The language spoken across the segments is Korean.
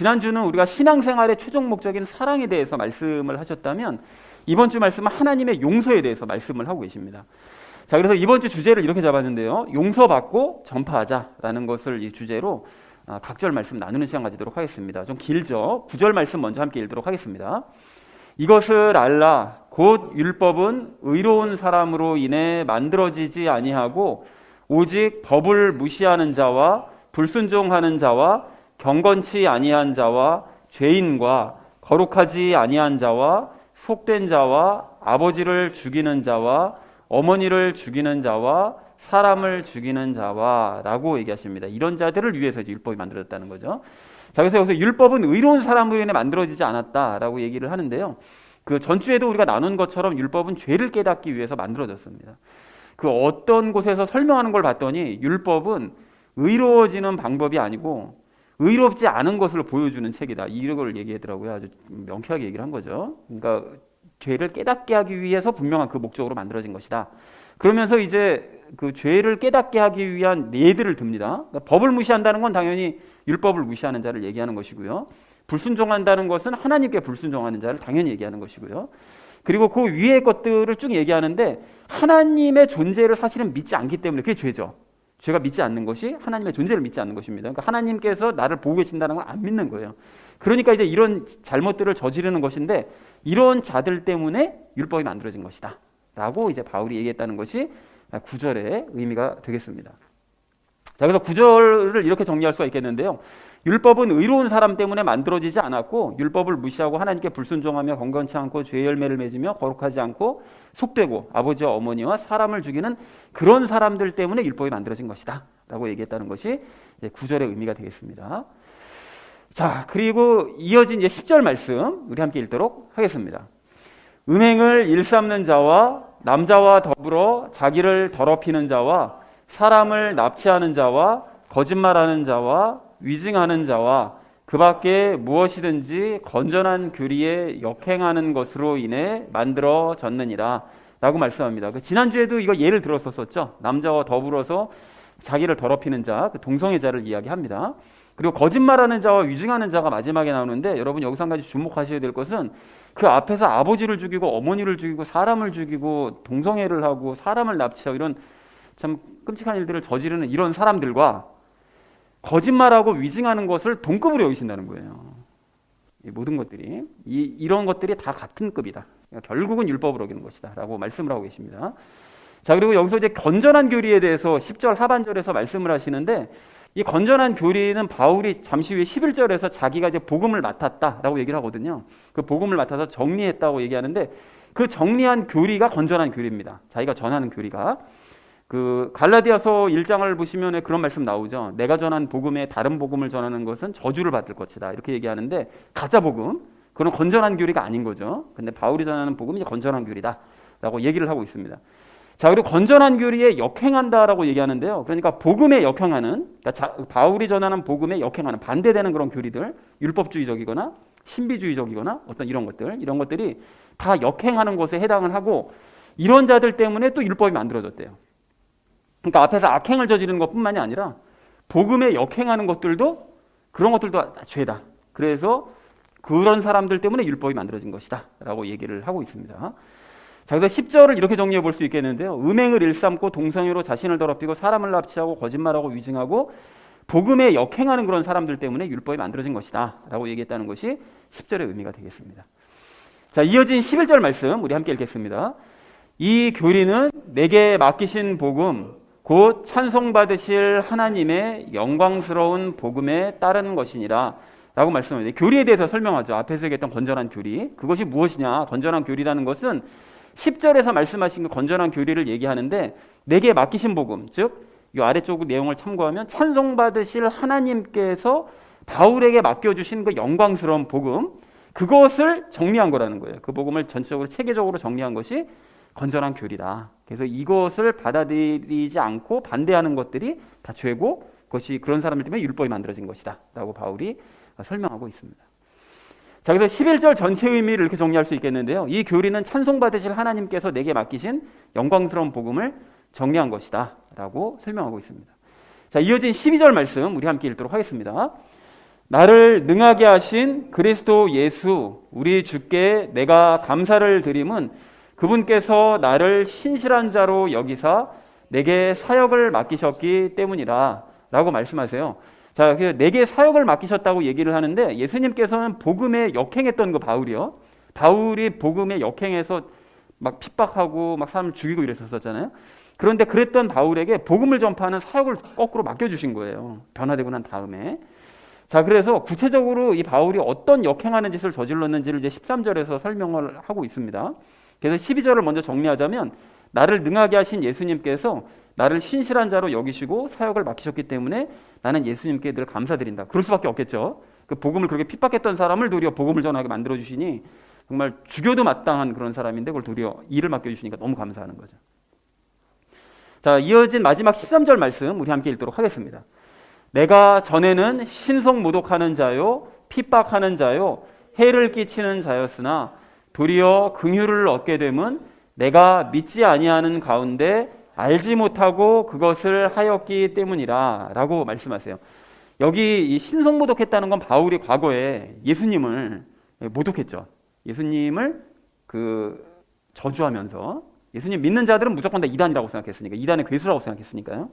지난주는 우리가 신앙생활의 최종 목적인 사랑에 대해서 말씀을 하셨다면 이번 주 말씀은 하나님의 용서에 대해서 말씀을 하고 계십니다. 자, 그래서 이번 주 주제를 이렇게 잡았는데요. 용서받고 전파하자라는 것을 이 주제로 각절 말씀 나누는 시간 가지도록 하겠습니다. 좀 길죠. 9절 말씀 먼저 함께 읽도록 하겠습니다. 이것을 알라. 곧 율법은 의로운 사람으로 인해 만들어지지 아니하고 오직 법을 무시하는 자와 불순종하는 자와 경건치 아니한 자와 죄인과 거룩하지 아니한 자와 속된 자와 아버지를 죽이는 자와 어머니를 죽이는 자와 사람을 죽이는 자와 라고 얘기하십니다. 이런 자들을 위해서 이제 율법이 만들어졌다는 거죠. 자, 그래서 여기서 율법은 의로운 사람으로 인해 만들어지지 않았다라고 얘기를 하는데요. 그 전주에도 우리가 나눈 것처럼 율법은 죄를 깨닫기 위해서 만들어졌습니다. 그 어떤 곳에서 설명하는 걸 봤더니 율법은 의로워지는 방법이 아니고 의롭지 않은 것을 보여주는 책이다. 이걸 얘기하더라고요. 아주 명쾌하게 얘기를 한 거죠. 그러니까 죄를 깨닫게 하기 위해서 분명한 그 목적으로 만들어진 것이다. 그러면서 이제 그 죄를 깨닫게 하기 위한 예들을 듭니다. 그러니까 법을 무시한다는 건 당연히 율법을 무시하는 자를 얘기하는 것이고요. 불순종한다는 것은 하나님께 불순종하는 자를 당연히 얘기하는 것이고요. 그리고 그 위의 것들을 쭉 얘기하는데 하나님의 존재를 사실은 믿지 않기 때문에 그게 죄죠. 죄가 믿지 않는 것이 하나님의 존재를 믿지 않는 것입니다. 그러니까 하나님께서 나를 보고 계신다는 걸 안 믿는 거예요. 그러니까 이제 이런 잘못들을 저지르는 것인데 이런 자들 때문에 율법이 만들어진 것이다 라고 이제 바울이 얘기했다는 것이 9절의 의미가 되겠습니다. 자, 그래서 9절을 이렇게 정리할 수가 있겠는데요. 율법은 의로운 사람 때문에 만들어지지 않았고 율법을 무시하고 하나님께 불순종하며 건건치 않고 죄의 열매를 맺으며 거룩하지 않고 속되고 아버지와 어머니와 사람을 죽이는 그런 사람들 때문에 율법이 만들어진 것이다 라고 얘기했다는 것이 9절의 의미가 되겠습니다. 자, 그리고 이어진 이제 10절 말씀 우리 함께 읽도록 하겠습니다. 음행을 일삼는 자와 남자와 더불어 자기를 더럽히는 자와 사람을 납치하는 자와 거짓말하는 자와 위증하는 자와 그 밖에 무엇이든지 건전한 교리에 역행하는 것으로 인해 만들어졌느니라 라고 말씀합니다. 지난주에도 이거 예를 들었었죠. 남자와 더불어서 자기를 더럽히는 자, 그 동성애자를 이야기합니다. 그리고 거짓말하는 자와 위증하는 자가 마지막에 나오는데 여러분 여기서 한 가지 주목하셔야 될 것은 그 앞에서 아버지를 죽이고 어머니를 죽이고 사람을 죽이고 동성애를 하고 사람을 납치하고 이런 참 끔찍한 일들을 저지르는 이런 사람들과 거짓말하고 위증하는 것을 동급으로 여기신다는 거예요. 이 모든 것들이 이런 것들이 다 같은 급이다. 그러니까 결국은 율법을 어기는 것이다 라고 말씀을 하고 계십니다. 자, 그리고 여기서 이제 건전한 교리에 대해서 10절 하반절에서 말씀을 하시는데 이 건전한 교리는 바울이 잠시 후에 11절에서 자기가 이제 복음을 맡았다라고 얘기를 하거든요. 그 복음을 맡아서 정리했다고 얘기하는데 그 정리한 교리가 건전한 교리입니다. 자기가 전하는 교리가. 그 갈라디아서 1장을 보시면 그런 말씀 나오죠. 내가 전한 복음에 다른 복음을 전하는 것은 저주를 받을 것이다. 이렇게 얘기하는데 가짜 복음, 그건 건전한 교리가 아닌 거죠. 근데 바울이 전하는 복음이 건전한 교리다라고 얘기를 하고 있습니다. 자, 그리고 건전한 교리에 역행한다라고 얘기하는데요. 그러니까 복음에 역행하는, 그러니까 바울이 전하는 복음에 역행하는 반대되는 그런 교리들, 율법주의적이거나 신비주의적이거나 어떤 이런 것들이 다 역행하는 것에 해당을 하고 이런 자들 때문에 또 율법이 만들어졌대요. 그러니까 앞에서 악행을 저지르는 것뿐만이 아니라 복음에 역행하는 것들도 그런 것들도 죄다. 그래서 그런 사람들 때문에 율법이 만들어진 것이다 라고 얘기를 하고 있습니다. 자, 그래서 10절을 이렇게 정리해 볼 수 있겠는데요. 음행을 일삼고 동성애로 자신을 더럽히고 사람을 납치하고 거짓말하고 위증하고 복음에 역행하는 그런 사람들 때문에 율법이 만들어진 것이다 라고 얘기했다는 것이 10절의 의미가 되겠습니다. 자, 이어진 11절 말씀 우리 함께 읽겠습니다. 이 교리는 내게 맡기신 복음 곧 찬송받으실 하나님의 영광스러운 복음에 따른 것이니라 라고 말씀합니다. 교리에 대해서 설명하죠. 앞에서 얘기했던 건전한 교리. 그것이 무엇이냐? 건전한 교리라는 것은 10절에서 말씀하신 그 건전한 교리를 얘기하는데 내게 맡기신 복음, 즉 이 아래쪽 내용을 참고하면 찬송받으실 하나님께서 바울에게 맡겨주신 그 영광스러운 복음, 그것을 정리한 거라는 거예요. 그 복음을 전체적으로 체계적으로 정리한 것이 건전한 교리다. 그래서 이것을 받아들이지 않고 반대하는 것들이 다 죄고 그것이 그런 사람들 때문에 율법이 만들어진 것이다 라고 바울이 설명하고 있습니다. 자, 그래서 11절 전체 의미를 이렇게 정리할 수 있겠는데요. 이 교리는 찬송받으실 하나님께서 내게 맡기신 영광스러운 복음을 정리한 것이다 라고 설명하고 있습니다. 자, 이어진 12절 말씀 우리 함께 읽도록 하겠습니다. 나를 능하게 하신 그리스도 예수 우리 주께 내가 감사를 드림은 그분께서 나를 신실한 자로 여기사 내게 사역을 맡기셨기 때문이라 라고 말씀하세요. 자, 내게 사역을 맡기셨다고 얘기를 하는데 예수님께서는 복음에 역행했던 그 바울이요. 바울이 복음에 역행해서 막 핍박하고 막 사람을 죽이고 이랬었잖아요. 그런데 그랬던 바울에게 복음을 전파하는 사역을 거꾸로 맡겨주신 거예요. 변화되고 난 다음에. 자, 그래서 구체적으로 이 바울이 어떤 역행하는 짓을 저질렀는지를 이제 13절에서 설명을 하고 있습니다. 그래서 12절을 먼저 정리하자면 나를 능하게 하신 예수님께서 나를 신실한 자로 여기시고 사역을 맡기셨기 때문에 나는 예수님께 늘 감사드린다. 그럴 수밖에 없겠죠. 그 복음을 그렇게 핍박했던 사람을 도리어 복음을 전하게 만들어 주시니 정말 죽여도 마땅한 그런 사람인데 그걸 도리어 일을 맡겨주시니까 너무 감사하는 거죠. 자, 이어진 마지막 13절 말씀 우리 함께 읽도록 하겠습니다. 내가 전에는 신성모독하는 자요 핍박하는 자요 해를 끼치는 자였으나 도리어 긍휼을 얻게 됨은 내가 믿지 아니하는 가운데 알지 못하고 그것을 하였기 때문이라 라고 말씀하세요. 여기 이 신성모독했다는 건 바울이 과거에 예수님을 모독했죠. 예수님을 저주하면서 예수님 믿는 자들은 무조건 다 이단이라고 생각했으니까 이단의 괴수라고 생각했으니까요.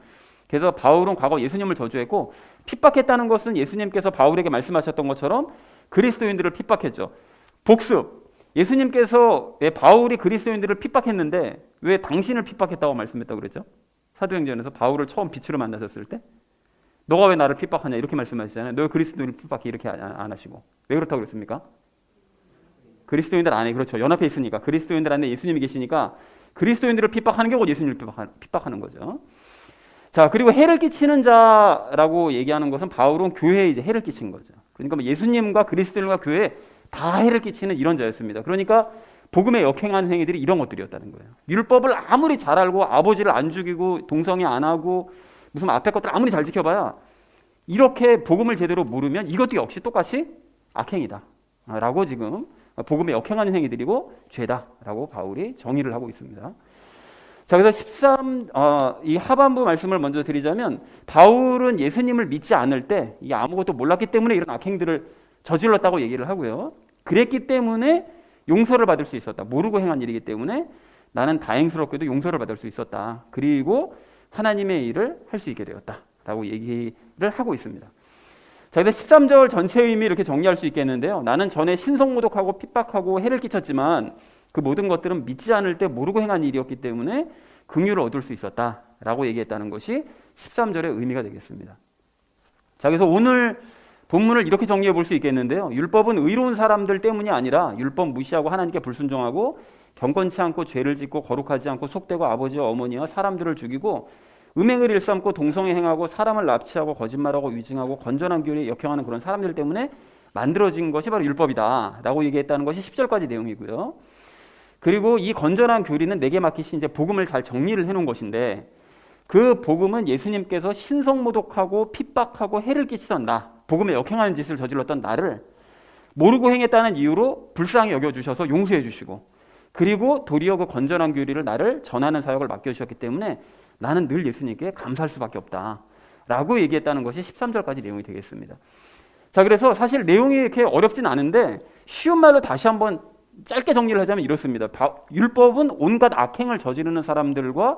그래서 바울은 과거 예수님을 저주했고 핍박했다는 것은 예수님께서 바울에게 말씀하셨던 것처럼 그리스도인들을 핍박했죠. 복습. 예수님께서 왜 바울이 그리스도인들을 핍박했는데 왜 당신을 핍박했다고 말씀했다고 그랬죠? 사도행전에서 바울을 처음 빛으로 만나셨을 때 너가 왜 나를 핍박하냐 이렇게 말씀하시잖아요. 너 그리스도인을 핍박해 이렇게 안 하시고 왜 그렇다고 그랬습니까? 그리스도인들 안에 그렇죠. 연합해 있으니까 그리스도인들 안에 예수님이 계시니까 그리스도인들을 핍박하는 게 곧 예수님을 핍박하는 거죠. 자, 그리고 해를 끼치는 자라고 얘기하는 것은 바울은 교회에 이제 해를 끼친 거죠. 그러니까 예수님과 그리스도인과 교회에 다 해를 끼치는 이런 자였습니다. 그러니까 복음에 역행하는 행위들이 이런 것들이었다는 거예요. 율법을 아무리 잘 알고 아버지를 안 죽이고 동성애 안 하고 무슨 앞에 것들 아무리 잘 지켜봐야 이렇게 복음을 제대로 모르면 이것도 역시 똑같이 악행이다 라고 지금 복음에 역행하는 행위들이고 죄다라고 바울이 정의를 하고 있습니다. 자, 그래서 이 하반부 말씀을 먼저 드리자면 바울은 예수님을 믿지 않을 때 이게 아무것도 몰랐기 때문에 이런 악행들을 저질렀다고 얘기를 하고요. 그랬기 때문에 용서를 받을 수 있었다. 모르고 행한 일이기 때문에 나는 다행스럽게도 용서를 받을 수 있었다. 그리고 하나님의 일을 할 수 있게 되었다라고 얘기를 하고 있습니다. 자, 그래서 13절 전체 의미 이렇게 정리할 수 있겠는데요. 나는 전에 신성모독하고 핍박하고 해를 끼쳤지만 그 모든 것들은 믿지 않을 때 모르고 행한 일이었기 때문에 긍휼을 얻을 수 있었다라고 얘기했다는 것이 13절의 의미가 되겠습니다. 자, 그래서 오늘 본문을 이렇게 정리해 볼 수 있겠는데요. 율법은 의로운 사람들 때문이 아니라 율법 무시하고 하나님께 불순종하고 경건치 않고 죄를 짓고 거룩하지 않고 속되고 아버지와 어머니와 사람들을 죽이고 음행을 일삼고 동성애 행하고 사람을 납치하고 거짓말하고 위증하고 건전한 교리에 역행하는 그런 사람들 때문에 만들어진 것이 바로 율법이다 라고 얘기했다는 것이 10절까지 내용이고요. 그리고 이 건전한 교리는 내게 맡기신 이제 복음을 잘 정리를 해놓은 것인데 그 복음은 예수님께서 신성모독하고 핍박하고 해를 끼치던 나, 복음에 역행하는 짓을 저질렀던 나를 모르고 행했다는 이유로 불쌍히 여겨주셔서 용서해 주시고 그리고 도리어 그 건전한 교리를 나를 전하는 사역을 맡겨주셨기 때문에 나는 늘 예수님께 감사할 수밖에 없다 라고 얘기했다는 것이 13절까지 내용이 되겠습니다. 자, 그래서 사실 내용이 이렇게 어렵진 않은데 쉬운 말로 다시 한번 짧게 정리를 하자면 이렇습니다. 율법은 온갖 악행을 저지르는 사람들과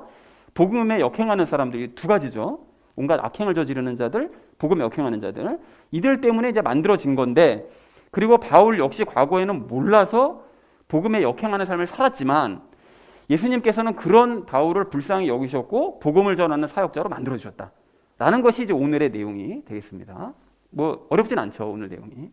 복음에 역행하는 사람들이 두 가지죠. 온갖 악행을 저지르는 자들, 복음에 역행하는 자들, 이들 때문에 이제 만들어진 건데, 그리고 바울 역시 과거에는 몰라서 복음에 역행하는 삶을 살았지만 예수님께서는 그런 바울을 불쌍히 여기셨고 복음을 전하는 사역자로 만들어 주셨다라는 것이 이제 오늘의 내용이 되겠습니다. 뭐 어렵진 않죠, 오늘 내용이.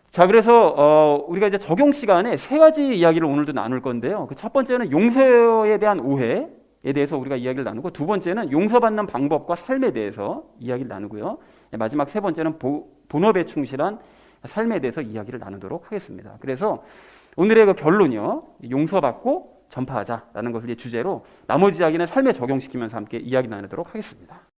자, 그래서 우리가 이제 적용 시간에 세 가지 이야기를 오늘도 나눌 건데요. 그 첫 번째는 용서에 대한 오해에 대해서 우리가 이야기를 나누고, 두 번째는 용서받는 방법과 삶에 대해서 이야기를 나누고요. 마지막 세 번째는 본업에 충실한 삶에 대해서 이야기를 나누도록 하겠습니다. 그래서 오늘의 그 결론이요, 용서받고 전파하자라는 것을 주제로 나머지 이야기는 삶에 적용시키면서 함께 이야기 나누도록 하겠습니다.